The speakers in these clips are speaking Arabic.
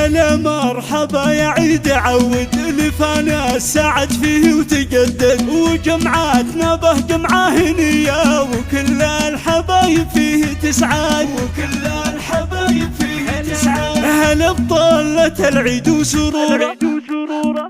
هلا مرحبا يا عيد عود لفانا السعد فيه وتجدد، وجمعتنا به جمعة هنية وكل الحبايب فيه تسعد، وكل الحبايب فيه تسعد. هلا بطلة العيد وسروره،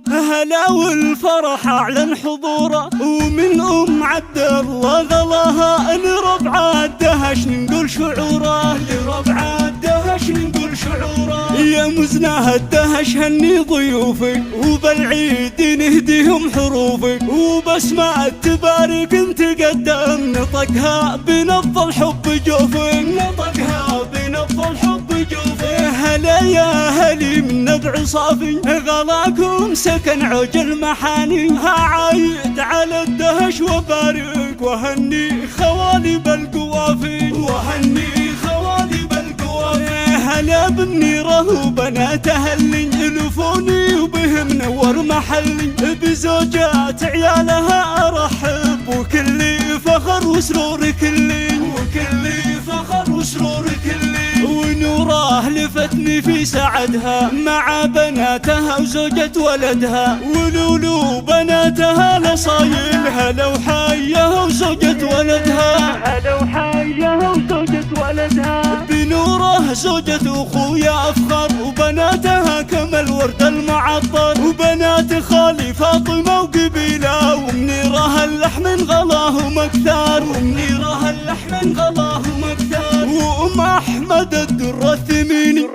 هلا والفرح اعلن حضوره، ومن عبد الله غلاها لربع الدهش نقول شعوره، لربع الدهش نقول شعوره. يا مزناه الدهش هني ضيوفك وبالعيد نهديهم حروفك، وبسمع التبارك نتقدم نطقها بنبض الحب جوفك، نطقها بنبض الحب جوفك. هلا يا هلي من نبع صافي غلاكم سكن عوج المحاني، عايد على الدهش وبارك وهني خوالي بالقوافي، وهني خوالي بالقوافي. هلا بالنيره وبناته اللي يلفوني وبهم نور محلي، بزوجات عيالها ارحب وكلي فخر وسرور كلي، وكلي فخر وسرور كلي. ونوره لفتني في سعدها مع بناتها وزوجة ولدها، ولولو بناتها لصايل هلا وحيها وزوجة ولدها، هلا وحيها وزوجة ولدها. بنوره زوجة اخويا افخر وبناتها كما الورد المعطر، وبنات خالي فاطمة وقبيلة، ومنيرها اللحم غلاهم اكثر، ومنيرها اللحم غلاهم اكثر. وام احمد الدر الثميني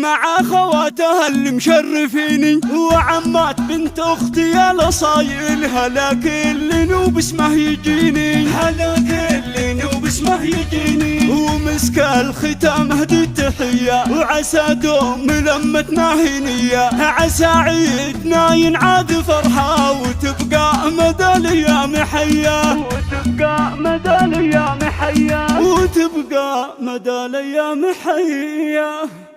مع خواتها اللي مشرفيني، وعمات بنت اختي يا لصايل هلا كل نوب اسمه يجيني، هلا كل نوب اسمه يجيني. ومسك الختام هدي التحية وعسى دوم لمتنا هنية، عسى عيدنا ينعاد فرحة وتبقى مدى الايام حية، وتبقى مدى الايام حية، وتبقى مدى الايام حية.